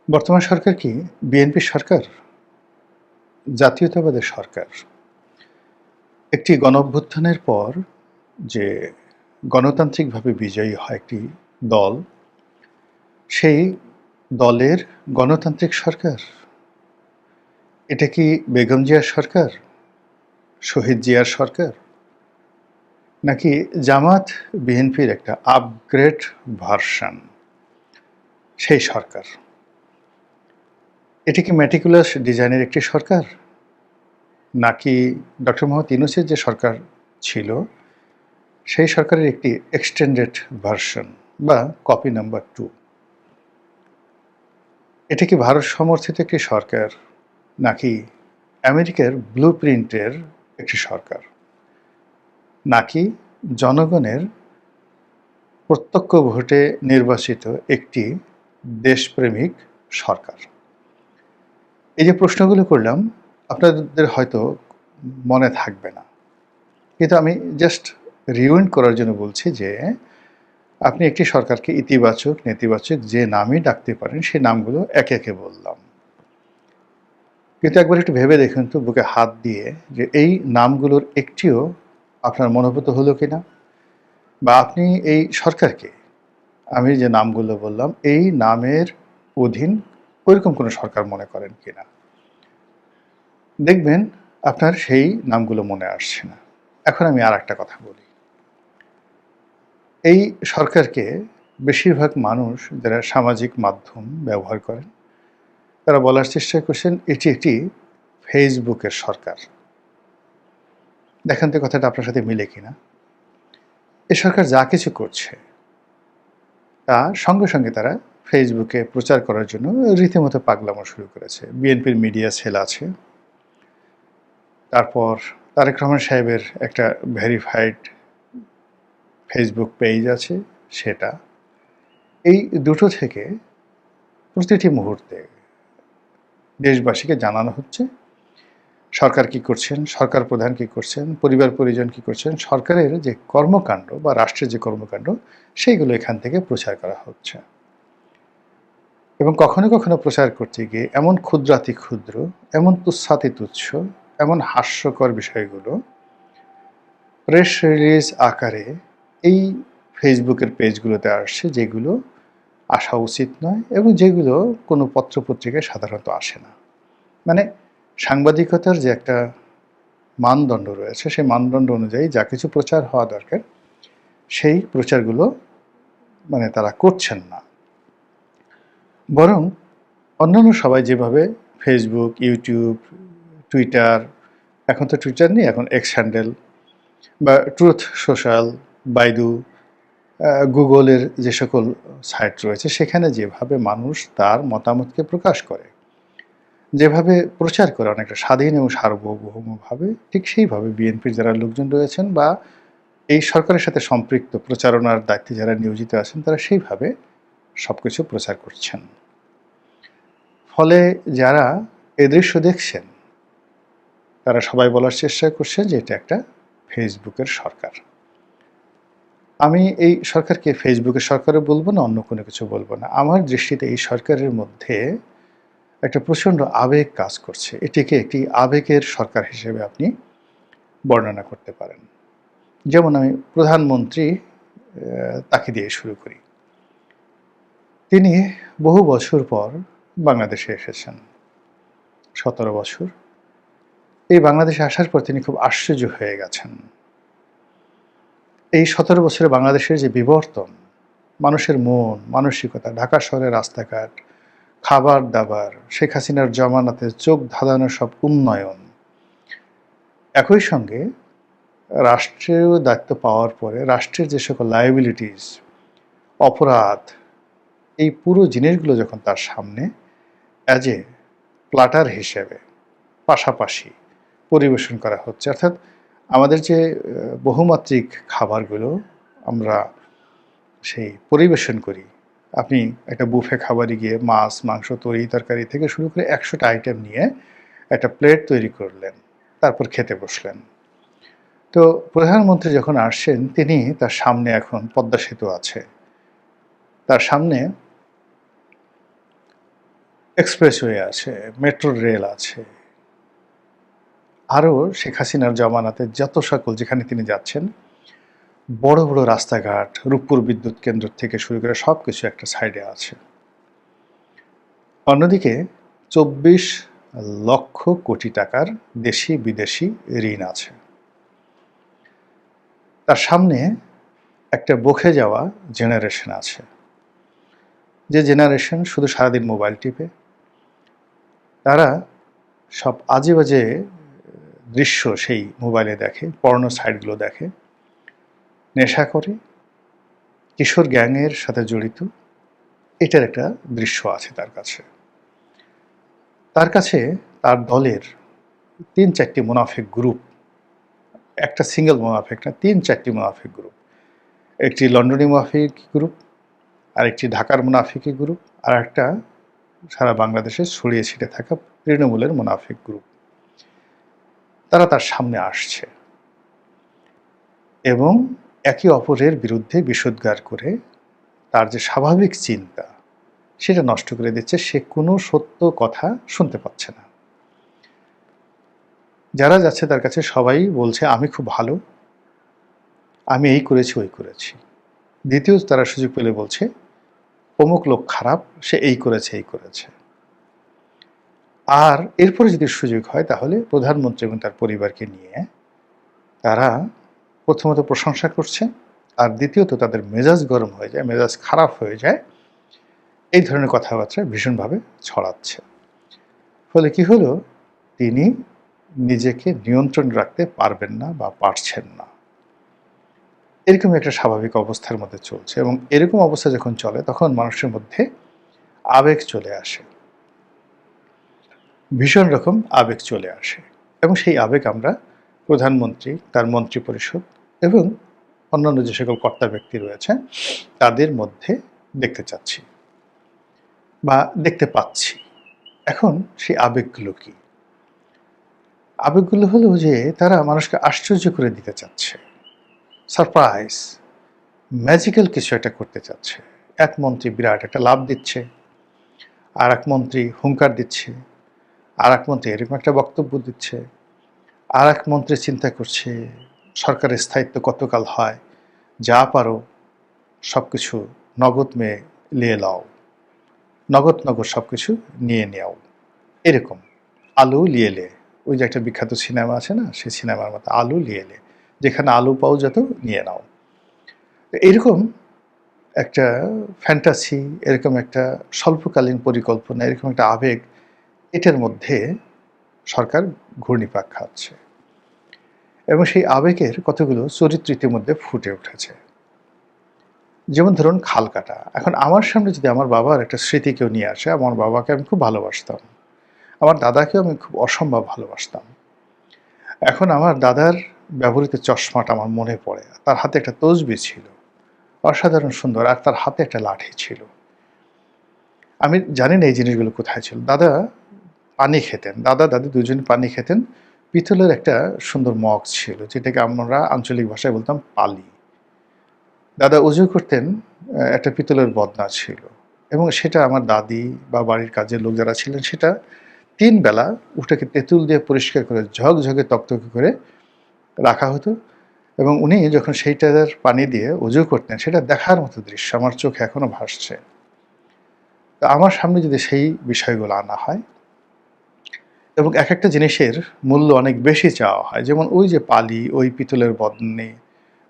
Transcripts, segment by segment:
বর্তমান সরকার কি বিএনপি সরকার? জাতীয়তাবাদের সরকার। একটি গণঅভ্যুত্থানের পর যে গণতান্ত্রিকভাবে বিজয়ী হয় একটি দল, সেই দলের গণতান্ত্রিক সরকার? এটা কি বেগম জিয়ার সরকার? শহীদ জিয়ার সরকার? নাকি জামাত বিএনপির একটা আপগ্রেড ভার্সন, সেই সরকার? এটি কি মেটিকুলাস ডিজাইনের একটি সরকার? নাকি ডক্টর মোহাম্মদ ইউনূসের যে সরকার ছিল, সেই সরকারের একটি এক্সটেন্ডেড ভার্সন বা কপি নাম্বার 2? এটা কি ভারত সমর্থিত একটি সরকার, নাকি আমেরিকার ব্লুপ্রিন্টের একটি সরকার, নাকি জনগণের প্রত্যক্ষ ভোটে নির্বাচিত একটি দেশপ্রেমিক সরকার? এই যে প্রশ্নগুলো করলাম, আপনাদের হয়তো মনে থাকবে না, কিন্তু আমি জাস্ট রিউইন্ড করার জন্য বলছি যে আপনি একটি সরকারকে ইতিবাচক, নেতিবাচক যে নামই ডাকতে পারেন, সেই নামগুলো একে একে বললাম। কিন্তু একবার একটু ভেবে দেখুন তো, বুকে হাত দিয়ে, যে এই নামগুলোর একটিও আপনার মনোভূত হলো কিনা, বা আপনি এই সরকারকে, আমি যে নামগুলো বললাম, এই নামের অধীন ওইরকম কোনো সরকার মনে করেন কিনা। দেখবেন আপনার সেই নামগুলো মনে আসছে না। এখন আমি আর একটা কথা বলি। এই সরকারকে বেশিরভাগ মানুষ যারা সামাজিক মাধ্যম ব্যবহার করেন, তারা বলার চেষ্টা করছেন এটি একটি ফেসবুকের সরকার। দেখেন তো কথাটা আপনার সাথে মিলে কিনা। এ সরকার যা কিছু করছে তা সঙ্গে সঙ্গে তারা ফেসবুকে প্রচার করার জন্য রীতিমতো পাগলামো শুরু করেছে। বিএনপির মিডিয়া সেল আছে, তারপর তারেক রহমান সাহেবের একটা ভেরিফাইড ফেসবুক পেজ আছে, সেটা। এই দুটো থেকে প্রতিটি মুহূর্তে দেশবাসীকে জানানো হচ্ছে সরকার কি করছেন, সরকার প্রধান কি করছেন, পরিবার পরিজন কি করছেন, সরকারের যে কর্মকাণ্ড বা রাষ্ট্রের যে কর্মকাণ্ড, সেইগুলো এখান থেকে প্রচার করা হচ্ছে। এবং কখনো কখনো প্রচার করতে গিয়ে এমন ক্ষুদ্রাতি ক্ষুদ্র, এমন তুচ্ছাতি তুচ্ছ, এমন হাস্যকর বিষয়গুলো প্রেস রিলিজ আকারে এই ফেসবুকের পেজগুলোতে আসছে, যেগুলো আসা উচিত নয় এবং যেগুলো কোনো পত্রপত্রিকায় সাধারণত আসে না। মানে সাংবাদিকতার যে একটা মানদণ্ড রয়েছে, সেই মানদণ্ড অনুযায়ী যা কিছু প্রচার হওয়া দরকার, সেই প্রচারগুলো তারা করছেন না। বরং অন্যান্য সবাই যেভাবে ফেসবুক, ইউটিউব, টুইটার, এখন তো টুইটার নেই, এখন এক্স হ্যান্ডেল, বা ট্রুথ সোশ্যাল, বাইদু, গুগলের যে সকল সাইট রয়েছে, সেখানে যেভাবে মানুষ তার মতামতকে প্রকাশ করে, যেভাবে প্রচার করে অনেকটা স্বাধীন এবং সার্বভৌমভাবে, ঠিক সেইভাবে বিএনপির যারা লোকজন রয়েছেন বা এই সরকারের সাথে সম্পৃক্ত প্রচারণার দায়িত্বে যারা নিয়োজিত আছেন, তারা সেইভাবে সব কিছু প্রচার করছেন। ফলে যারা এ দৃশ্য দেখছেন, তারা সবাই বলার চেষ্টা করছেন যে এটা একটা ফেসবুকের সরকার। আমি এই সরকারকে ফেসবুকের সরকারও বলবো না, অন্য কোনো কিছু বলবো না। আমার দৃষ্টিতে এই সরকারের মধ্যে একটা প্রচণ্ড আবেগ কাজ করছে। এটিকে একটি আবেগের সরকার হিসেবে আপনি বর্ণনা করতে পারেন। যেমন আমি প্রধানমন্ত্রী তাকে দিয়ে শুরু করি। তিনি বহু বছর পর বাংলাদেশে এসেছেন, 17 বছর। এই বাংলাদেশে আসার পর তিনি খুব আশ্চর্য হয়ে গেছেন। এই 17 বছরে বাংলাদেশের যে বিবর্তন, মানুষের মন মানসিকতা, ঢাকা শহরের রাস্তাঘাট, খাবার দাবার, শেখ হাসিনার জমানাতে চোখ ধাঁধানো সব উন্নয়ন, একই সঙ্গে রাষ্ট্রীয় দায়িত্ব পাওয়ার পরে রাষ্ট্রের যে সকল লায়াবিলিটিস, অপরাধ, এই পুরো জিনিসগুলো যখন তার সামনে অ্যাজ এ প্ল্যাটার হিসেবে পাশাপাশি পরিবেশন করা হচ্ছে, অর্থাৎ আমাদের যে বহুমাত্রিক খাবারগুলো আমরা সেই পরিবেশন করি, আপনি একটা বুফে খাবারে গিয়ে মাছ, মাংস, তরি তরকারি থেকে শুরু করে 100টা আইটেম নিয়ে একটা প্লেট তৈরি করলেন, তারপর খেতে বসলেন। তো প্রধানমন্ত্রী যখন আসছেন, তিনি তার সামনে এখন পদ্মা সেতু আছে, তার সামনে এক্সপ্রেসওয়ে আছে, মেট্রো রেল আছে। আরও শেখ হাসিনার জমানাতে যত সকল যেখানে তিনি যাচ্ছেন, বড় বড় রাস্তাঘাট, রূপপুর বিদ্যুৎ কেন্দ্র থেকে শুরু করে সব কিছু একটা সাইডে আছে। অন্যদিকে ২৪ লক্ষ কোটি টাকার দেশি বিদেশি ঋণ আছে। তার সামনে একটা বকে যাওয়া জেনারেশন আছে, যে জেনারেশন শুধু সারাদিন মোবাইল টিপে। তারা সব আজে বাজে দৃশ্য সেই মোবাইলে দেখে, পর্নো সাইটগুলো দেখে, নেশা করে, কিশোর গ্যাংয়ের সাথে জড়িত। এটার একটা দৃশ্য আছে তার কাছে। তার দলের ৩-৪টি মুনাফিক গ্রুপ, একটা সিঙ্গেল মুনাফিক না, ৩-৪টি মুনাফিক গ্রুপ। একটি লন্ডনী মুনাফিক গ্রুপ, আরেকটি ঢাকার মুনাফিকি গ্রুপ, আর একটা সারা বাংলাদেশে ছড়িয়ে ছিটে থাকা তৃণমূলের মুনাফিক গ্রুপ। তারা তার সামনে আসছে এবং একে অপরের বিরুদ্ধে বিষোদ্গার করে তার যে স্বাভাবিক চিন্তা সেটা নষ্ট করে দিচ্ছে। সে কোনো সত্য কথা শুনতে পাচ্ছে না। যারা যাচ্ছে তার কাছে সবাই বলছে আমি খুব ভালো, আমি এই করেছি ওই করেছি। দ্বিতীয় তারা সুযোগ পেলে বলছে অমুক লোক খারাপ, সে এই করেছে এই করেছে। আর এরপরে যদি সুযোগ হয় তাহলে প্রধানমন্ত্রী এবং তার পরিবারকে নিয়ে তারা প্রথমত প্রশংসা করছে, আর দ্বিতীয়ত তাদের মেজাজ গরম হয়ে যায়, মেজাজ খারাপ হয়ে যায়, এই ধরনের কথাবার্তা ভীষণভাবে ছড়াচ্ছে। ফলে কি হলো, তিনি নিজেকে নিয়ন্ত্রণ রাখতে পারবেন না বা পারছেন না। এরকম একটা স্বাভাবিক অবস্থার মধ্যে চলছে, এবং এরকম অবস্থা যখন চলে তখন মানুষের মধ্যে আবেগ চলে আসে, ভীষণ রকম আবেগ চলে আসে। এবং সেই আবেগ আমরা প্রধানমন্ত্রী, তার মন্ত্রী পরিষদ এবং অন্যান্য যে সকল কর্তা ব্যক্তি রয়েছে তাদের মধ্যে দেখতে চাচ্ছি বা দেখতে পাচ্ছি। এখন সেই আবেগগুলো কি? আবেগগুলো হলো যে তারা মানুষকে আশ্চর্য করে দিতে চাচ্ছে, সারপ্রাইজ, ম্যাজিক্যাল কিছু একটা করতে চাচ্ছে। এক মন্ত্রী বিরাট একটা লাভ দিচ্ছে, আর এক মন্ত্রী হুঙ্কার দিচ্ছে, আর এক মন্ত্রী এরকম একটা বক্তব্য দিচ্ছে, আর এক মন্ত্রী চিন্তা করছে সরকারের স্থায়িত্ব কতকাল হয়, যা পারো সব কিছু নগদ নিয়ে লাও, নগদ সব কিছু নিয়ে নেও। এরকম আলু লিয়েলে, ওই যে একটা বিখ্যাত সিনেমা আছে না, সেই সিনেমার মতো আলু লিয়েলে, যেখানে আলু পাও যত নিয়ে নাও। এরকম একটা ফ্যান্টাসি, এরকম একটা স্বল্পকালীন পরিকল্পনা, এরকম একটা আবেগ, এটার মধ্যে সরকার ঘূর্ণিপাক খাচ্ছে। এবং সেই আবেগের কতগুলো চরিত্র ইতিমধ্যে ফুটে উঠেছে। যেমন ধরুন খাল কাটা। এখন আমার সামনে যদি আমার বাবার একটা স্মৃতি কেউ নিয়ে আসে, আমার বাবাকে আমি খুব ভালোবাসতাম, আমার দাদাকেও আমি খুব অসম্ভব ভালোবাসতাম। এখন আমার দাদার ব্যবহৃত চশমাটা আমার মনে পড়ে, তার হাতে একটা তসবি ছিল, অসাধারণ সুন্দর, আর তার হাতে একটা লাঠি ছিল। আমি জানি না এই জিনিসগুলো কোথায় ছিল। দাদা পানি খেতেন, দাদা দাদি দুজনে পানি খেতেন। পিতলের একটা সুন্দর মগ ছিল, যেটাকে আমরা আঞ্চলিক ভাষায় বলতাম পালি। দাদা উজু করতেন, একটা পিতলের বদনা ছিল, এবং সেটা আমার দাদি বা বাড়ির কাজের লোক যারা ছিলেন সেটা ৩ বেলা ওটাকে তেঁতুল দিয়ে পরিষ্কার করে ঝকঝকে তকতকে করে রাখা হতো। এবং উনি যখন সেইটার পানি দিয়ে উজু করতেন, সেটা দেখার মতো দৃশ্য আমার চোখে এখনো ভাসছে। তো আমার সামনে যদি সেই বিষয়গুলো আনা হয় এবং এক একটা জিনিসের মূল্য অনেক বেশি চাওয়া হয়, যেমন ওই যে পালি, ওই পিতলের বদনে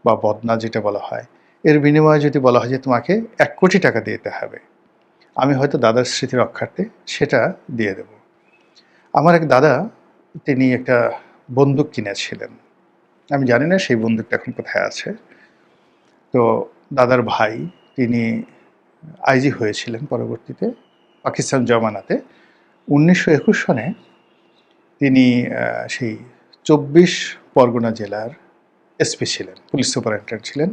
বা বদনা যেটা বলা হয়, এর বিনিময়ে যদি বলা হয় যে তোমাকে ১ কোটি টাকা দিতে হবে, আমি হয়তো দাদার স্মৃতি রক্ষার্থে সেটা দিয়ে দেব। আমার এক দাদা, তিনি একটা বন্দুক কিনেছিলেন। আমি জানি না সেই বন্দুকটা এখন কোথায় আছে। তো দাদার ভাই, তিনি আইজি হয়েছিলেন পরবর্তীতে পাকিস্তান জমানাতে। ১৯২১ সনে তিনি সেই ২৪ পরগনা জেলার এসপি ছিলেন, পুলিশ সুপারিনটেন্ডেন্ট ছিলেন।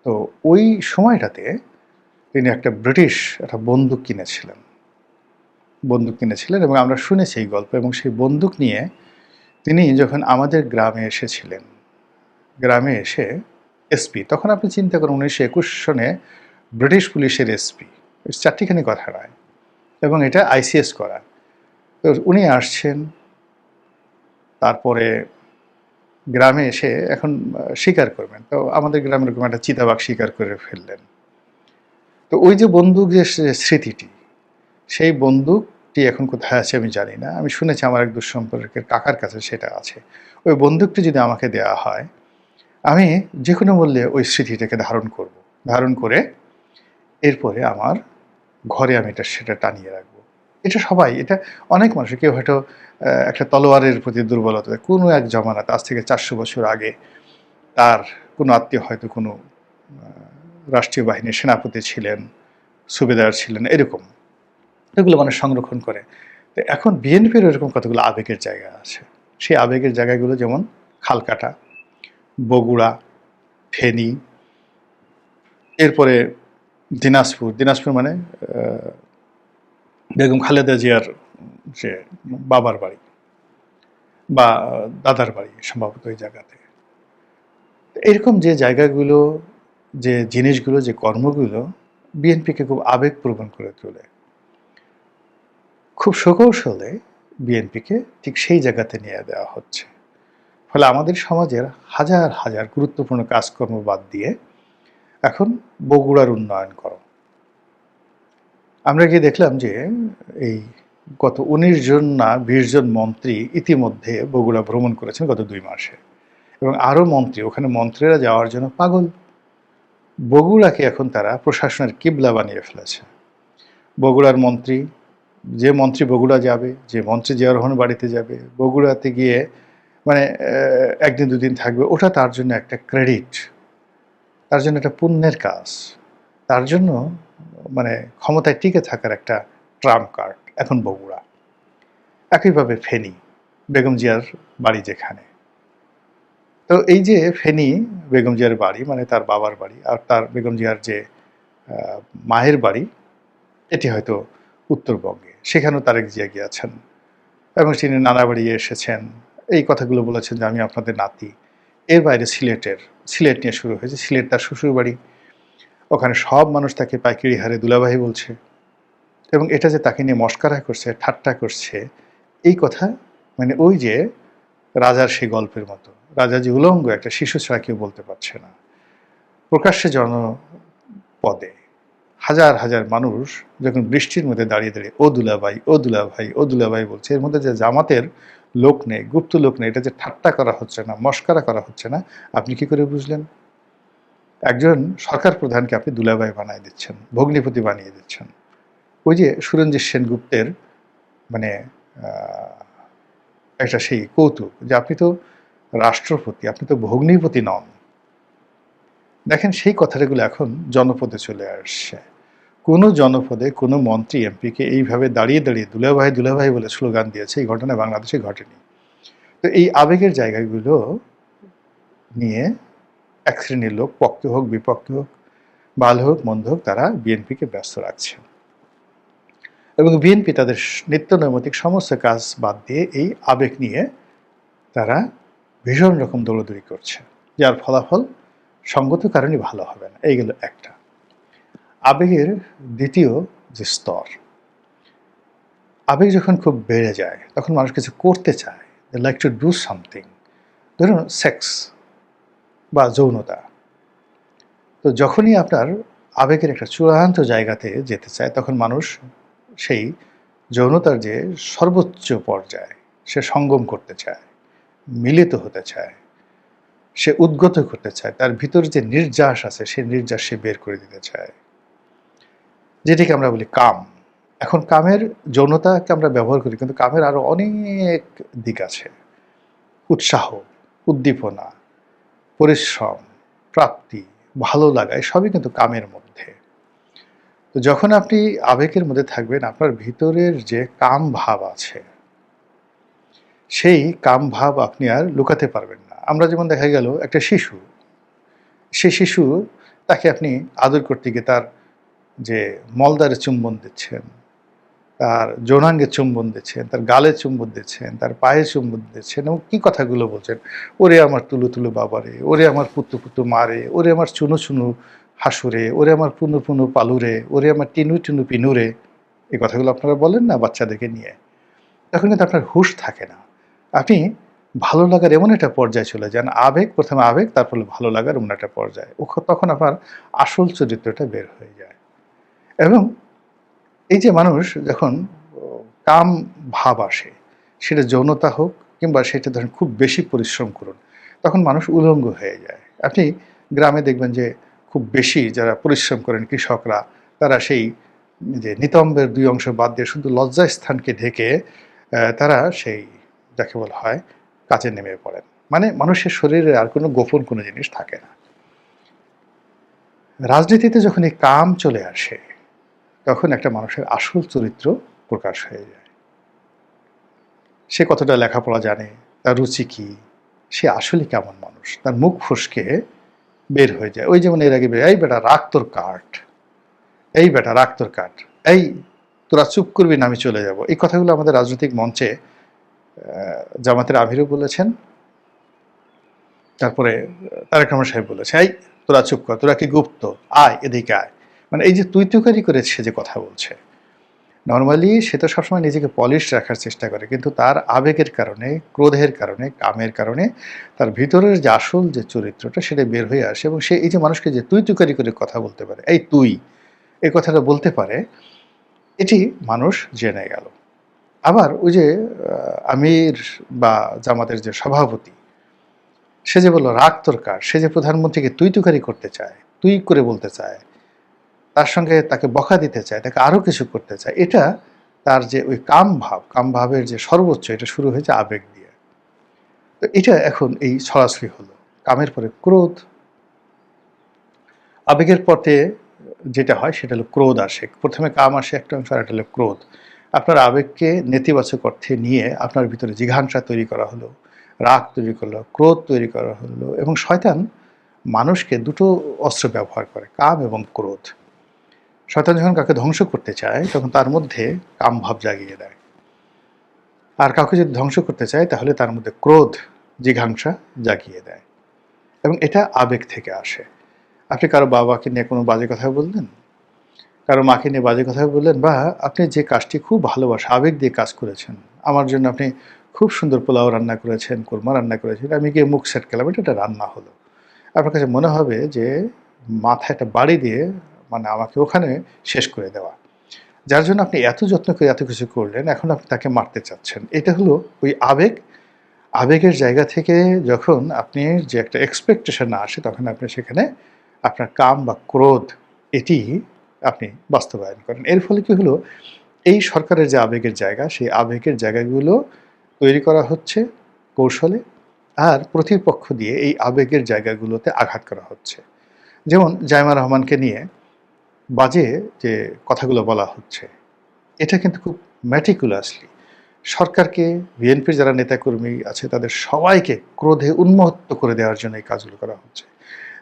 তো ওই সময়টাতে তিনি একটা ব্রিটিশ একটা বন্দুক কিনেছিলেন এবং আমরা শুনেছি এই গল্প। এবং সেই বন্দুক নিয়ে তিনি যখন আমাদের গ্রামে এসেছিলেন, গ্রামে এসে এসপি, তখন আপনি চিন্তা করুন ১৯২১ সনে ব্রিটিশ পুলিশের এসপি, চারটিখানি কথা নয়। এবং এটা ICS করা। তো উনি আসছেন, তারপরে গ্রামে এসে এখন শিকার করবেন। তো আমাদের গ্রামে এরকম একটা চিতাবাঘ শিকার করে ফেললেন। তো ওই যে বন্দুক যে স্মৃতিটি, সেই বন্দুকটি এখন কোথায় আছে আমি জানি না। আমি শুনেছি আমার এক দুঃসম্পর্কের কাকার কাছে সেটা আছে। ওই বন্দুকটি যদি আমাকে দেওয়া হয়, আমি যেকোনো মূল্যে ওই স্মৃতিটাকে ধারণ করব। ধারণ করে এরপরে আমার ঘরে আমি সেটা টানিয়ে রাখবো। এটা সবাই, এটা অনেক মানুষ, কেউ হয়তো একটা তলোয়ারের প্রতি দুর্বলতা, কোনো এক জমানাতে আজ থেকে 400 বছর আগে তার কোনো আত্মীয় হয়তো কোনো রাষ্ট্রীয় বাহিনীর সেনাপতি ছিলেন, সুবেদার ছিলেন, এরকম এগুলো মানুষ সংরক্ষণ করে। তো এখন বিএনপির এরকম কতগুলো আবেগের জায়গা আছে। সেই আবেগের জায়গাগুলো যেমন খালকাটা, বগুড়া, ফেনী, এরপরে দিনাজপুর। দিনাজপুর মানে বেগম খালেদা জিয়ার যে বাবার বাড়ি বা দাদার বাড়ি সম্ভবত ওই জায়গাতে। এরকম যে জায়গাগুলো, যে জিনিসগুলো, যে কর্মগুলো বিএনপিকে খুব আবেগপ্রবণ করে তোলে, খুব সুকৌশলে বিএনপিকে ঠিক সেই জায়গাতে নিয়ে দেওয়া হচ্ছে। ফলে আমাদের সমাজের হাজার হাজার গুরুত্বপূর্ণ কাজকর্ম বাদ দিয়ে এখন বগুড়ার উন্নয়ন করো। আমরা গিয়ে দেখলাম যে এই গত 19 জন না 20 জন মন্ত্রী ইতিমধ্যে বগুড়া ভ্রমণ করেছেন গত 2 মাসে, এবং আরও মন্ত্রী, ওখানে মন্ত্রীরা যাওয়ার জন্য পাগল। বগুড়াকে এখন তারা প্রশাসনের কিবলা বানিয়ে ফেলেছে। বগুড়ার মন্ত্রী, যে মন্ত্রী বগুড়া যাবে, যে মন্ত্রী জিয়া রহমান বাড়িতে যাবে, বগুড়াতে গিয়ে মানে একদিন দুদিন থাকবে, ওটা তার জন্য একটা ক্রেডিট, তার জন্য একটা পুণ্যের কাজ, তার জন্য মানে ক্ষমতায় টিকে থাকার একটা ট্রাম্প কার্ড এখন বগুড়া। একইভাবে ফেনী, বেগম জিয়ার বাড়ি যেখানে। তো এই যে ফেনী বেগম জিয়ার বাড়ি মানে তার বাবার বাড়ি, আর তার বেগম জিয়ার যে মায়ের বাড়ি, এটি হয়তো উত্তরবঙ্গে, সেখানেও তারেক জিয়া গিয়েছেন এবং তিনি নানা বাড়ি এসেছেন, এই কথাগুলো বলেছেন যে আমি আপনাদের নাতি। এর বাইরে সিলেট নিয়ে শুরু হয়েছে, সিলেট তার শ্বশুর বাড়ি, ওখানে সব মানুষ তাকে পাইকারি হারে দুলাভাই বলছে, এবং এটা যে তাকে নিয়ে মস্কারা করছে, ঠাট্টা করছে, এই কথা মানে ওই যে রাজার সেই গল্পের মতো, রাজা যে উলঙ্গ, একটা শিশু ছাড়া কেউ বলতে পারছে না। প্রকাশ্যে জনপদে হাজার হাজার মানুষ যখন বৃষ্টির মধ্যে দাঁড়িয়ে দাঁড়িয়ে ও দুলাভাই, ও দুলাভাই, ও দুলাভাই বলছে, এর মধ্যে যে জামাতের লোক নেই, গুপ্ত লোক নেই, এটা যে ঠাট্টা করা হচ্ছে না, মস্কারা করা হচ্ছে না, আপনি কি করে বুঝলেন? একজন সরকার প্রধানকে আপনি দুলাভাই বানিয়ে দিচ্ছেন, ভগ্নিপতি বানিয়ে দিচ্ছেন। ওই যে সুরঞ্জিত সেনগুপ্তের মানে একটা সেই কৌতুক যে আপনি তো রাষ্ট্রপতি, আপনি তো ভগ্নিপতি নন। দেখেন সেই কথাগুলো এখন জনপদে চলে আসছে। কোনো জনপদে কোনো মন্ত্রী এমপিকে এইভাবে দাঁড়িয়ে দাঁড়িয়ে দুলাভাই দুলাভাই বলে স্লোগান দিয়েছে, এই ঘটনা বাংলাদেশে ঘটেনি। তো এই আবেগের জায়গাগুলো নিয়ে এক শ্রেণীর লোক, পক্ষে হোক বিপক্ষে হোক, ভালো হোক মন্দ হোক, তারা বিএনপিকে ব্যস্ত রাখছে, এবং বিএনপি তাদের নিত্য নৈমিত্তিক সমস্ত কাজ বাদ দিয়ে এই আবেগ নিয়ে তারা ভীষণ রকম দৌড়দৌড়ি করছে, যার ফলাফল সঙ্গত কারণে ভালো হবে না। এইগুলো একটা। আবেগের দ্বিতীয় যে স্তর, আবেগ যখন খুব বেড়ে যায় তখন মানুষ কিছু করতে চায়, দে লাইক টু ডু সামথিং। ধরুন সেক্স বা যৌনতা। তো যখনই আপনার আবেগের একটা চূড়ান্ত জায়গাতে যেতে চায়, তখন মানুষ সেই যৌনতার যে সর্বোচ্চ পর্যায়ে সে সঙ্গম করতে চায়, মিলিত হতে চায়, সে উদ্গত করতে চায়, তার ভিতর যে নির্যাস আছে সেই নির্যাস সে বের করে দিতে চায়, যেটিকে আমরা বলি কাম। এখন কামের, যৌনতাকে আমরা ব্যবহার করি, কিন্তু কামের আরো অনেক দিক আছে। উৎসাহ, উদ্দীপনা, পরিশ্রম, প্রাপ্তি, ভালো লাগা, সবই কিন্তু কামের মধ্যে। তো যখন আপনি আবেগের মধ্যে থাকবেন, আপনার ভিতরের যে কাম ভাব আছে, সেই কাম ভাব আপনি আর লুকাতে পারবেন না। আমরা যেমন দেখা গেল একটা শিশু, সেই শিশু, তাকে আপনি আদর করতে গিয়ে তার যে মলদ্বারে চুম্বন দিচ্ছেন, তার যৌনাঙ্গে চুম্বন দিচ্ছেন, তার গালে চুম্বন দিচ্ছেন, তার পায়ে চুম্বন দিচ্ছেন, এবং কি কথাগুলো বলছেন, ওরে আমার তুলু তুলু বাবারে, ওরে আমার পুতু পুতু মারে, ওরে আমার চুনু চুনু হাসুরে, ওরে আমার পুনু পুনু পালুরে, ওরে আমার টিনু টিনু পিনুরে। এই কথাগুলো আপনারা বলেন না বাচ্চাদেরকে নিয়ে, তখন কিন্তু আপনার হুঁশ থাকে না। আপনি ভালো লাগার এমন একটা পর্যায়ে চলে যান, প্রথমে আবেগ, তারপরে ভালো লাগার এমন একটা পর্যায়ে। তখন আপনার আসল চরিত্রটা বের হয়ে যায়। এবং এই যে মানুষ যখন কাম ভাব আসে, সেটা যৌনতা হোক কিংবা সেটা ধরেন খুব বেশি পরিশ্রম করুন, তখন মানুষ উলঙ্গ হয়ে যায়। আপনি গ্রামে দেখবেন যে খুব বেশি যারা পরিশ্রম করেন কৃষকরা, তারা সেই যে নিতম্বের ২ অংশ বাদ দিয়ে শুধু লজ্জাস্থানকে ঢেকে তারা সেই যাকে বলা হয় কাজে নেমে পড়েন। মানে মানুষের শরীরে আর কোনো গোপন কোনো জিনিস থাকে না। রাজনীতিতে যখন এই কাম চলে আসে, তখন একটা মানুষের আসল চরিত্র প্রকাশ হয়ে যায়। সে কতটা লেখাপড়া জানে, তার রুচি কি, সে আসলে কেমন মানুষ, তার মুখ ফসকে বের হয়ে যায়। ওই যেমন এর আগে এই বেটা রাখ তোর কাঠ, এই বেটা রাখ তোর কাঠ, এই তোরা চুপ করবি না আমি চলে যাব। এই কথাগুলো আমাদের রাজনৈতিক মঞ্চে জামাতের আমিরও বলেছেন, তারপরে তারেক রহমান সাহেব বলেছে, এই তোরা চুপ কর, তোরা কি গুপ্ত, আয় এদিকে আয়। মানে এই যে তুই তুকারি করে সে যে কথা বলছে, নর্মালি সে তো সবসময় নিজেকে পলিশ রাখার চেষ্টা করে, কিন্তু তার আবেগের কারণে, ক্রোধের কারণে, কামের কারণে তার ভিতরের যে আসল যে চরিত্রটা সেটা বের হয়ে আসে। এবং সে এই যে মানুষকে যে তুই তুকারি করে কথা বলতে পারে, এই তুই, এই কথাটা বলতে পারে, এটি মানুষ জেনে গেল। আবার ওই যে আমির বা জামাতের যে সভাপতি, সে যে বলল রাগ তোর কার, সে যে প্রধানমন্ত্রীকে তুই তুকারি করতে চায়, তুই করে বলতে চায়, তার সঙ্গে তাকে বকা দিতে চায়, তাকে আরো কিছু করতে চায়, এটা তার যে ওই কাম ভাবের যে সর্বোচ্চ, এটা শুরু হয়েছে আবেগ দিয়ে। তো এটা এখন এই ছড়াছড়ি হলো, কামের পরে ক্রোধ, আবেগের পথে যেটা হয় সেটা হলো ক্রোধ আসে। প্রথমে কাম আসে একটা অংশ, আর একটা হলো ক্রোধ। আপনার আবেগকে নেতিবাচক অর্থে নিয়ে আপনার ভিতরে জিঘাংসা তৈরি করা হলো, রাগ তৈরি করলো, ক্রোধ তৈরি করা হলো। এবং শয়তান মানুষকে দুটো অস্ত্র ব্যবহার করে, কাম এবং ক্রোধ। শয়তান যখন কাউকে ধ্বংস করতে চায়, তখন তার মধ্যে কাম ভাব জাগিয়ে দেয়। আর কাউকে যদি ধ্বংস করতে চায়, তাহলে তার মধ্যে ক্রোধ, জিঘাংসা জাগিয়ে দেয়। এবং এটা আবেগ থেকে আসে। আপনি কারো বাবাকে নিয়ে কোনো বাজে কথা বললেন, কারো মাকে নিয়ে বাজে কথা বললেন, বা আপনি যে কাজটি খুব ভালোবাসা, আবেগ দিয়ে কাজ করেছেন, আমার জন্য আপনি খুব সুন্দর পোলাও রান্না করেছেন, কোরমা রান্না করেছেন, আমি গিয়ে মুখ সেট করলাম, এটা একটা রান্না হলো। আপনার কাছে মনে হবে যে মাথায় একটা বাড়ি দিয়ে মানে আমাকে ওখানে শেষ করে দেওয়া। যার জন্য আপনি এত যত্ন করে এত কিছু করলেন, এখন আপনি তাকে মারতে চাচ্ছেন। এটা হলো ওই আবেগ। আবেগের জায়গা থেকে যখন আপনি যে একটা এক্সপেকটেশন না আসে, তখন আপনি সেখানে আপনার কাম বা ক্রোধ এটি আপনি বাস্তবায়ন করেন। এর ফলে কি হলো, এই সরকারের যে আবেগের জায়গা, সেই আবেগের জায়গাগুলো তৈরি করা হচ্ছে কৌশলে, আর প্রতিপক্ষ দিয়ে এই আবেগের জায়গাগুলোতে আঘাত করা হচ্ছে। যেমন জাইমা রহমানকে নিয়ে বাজে যে কথাগুলো বলা হচ্ছে, এটা কিন্তু খুব ম্যাটিকুলাসলি সরকারকে, বিএনপির যারা নেতাকর্মী আছে তাদের সবাইকে ক্রোধে উন্মত্ত করে দেওয়ার জন্য এই কাজগুলো করা হচ্ছে।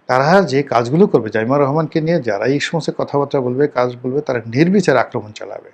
তারা যে কাজগুলো করবে, জাইমা রহমানকে নিয়ে যারা এই সমস্ত কথাবার্তা বলবে, কাজ বলবে, তারা নির্বিচারে আক্রমণ চালাবে।